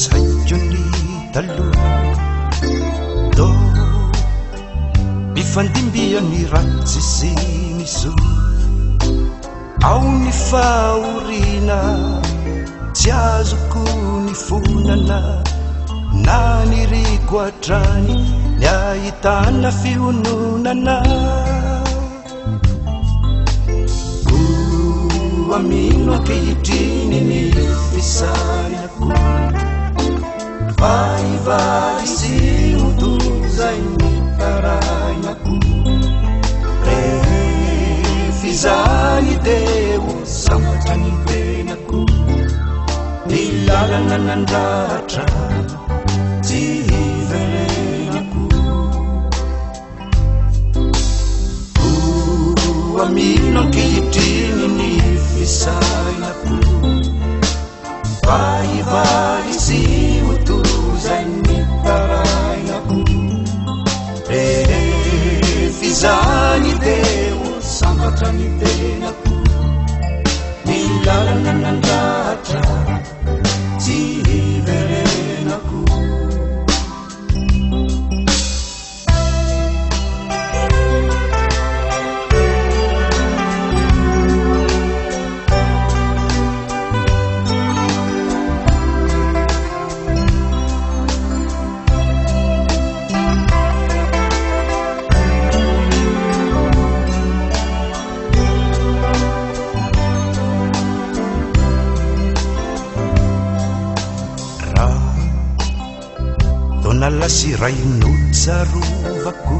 tsaikony taloha do mifandimbiany ratsy sy miso ao ny faorina tsy azoko ny fonana na niriko atrany ny ahitana fiononana amino ankehitriny ny fisainako vaivary sy modozay ny tarainako rehefa izany deo sambatra ny tenako ny lalana nandratra tsy hiverenako amino ankehitriny ny fisainako vaivary sy modozay ny tarainako rehefa izany deo sambatra ny tenako ny lalana nandratra tsy hiverenako nalasi rainotsarovako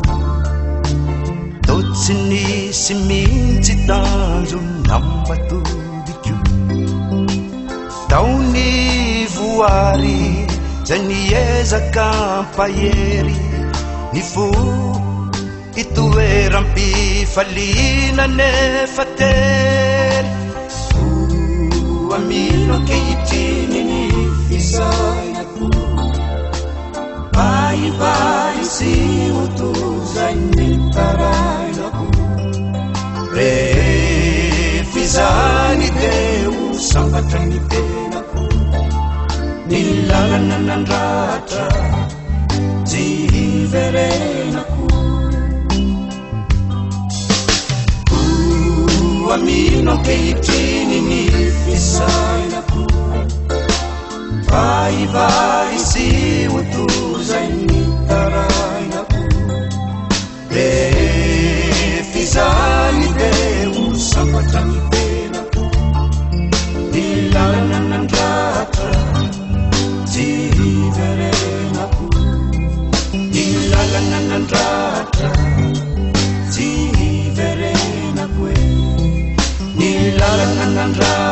to tsy nisy mihitsy tanjo nambatobiko taony voary zay niezaka ampahery ny fo itoeram-pifaliana nefa tery amino ankehitriny ny fisainako vaivary sy modozay ny tarainako rehefa izany deo sambatra ny tenako ny lalana nandratra tsy hiverenako amino ankehitriny ny fisainako vaivary sy modozay ny tarainako rehefa izany deo sambatra ny tenako ny lalana nandratra tsy hiverenako ny lalana nandratra tsy hiverenako ny lalana nandratra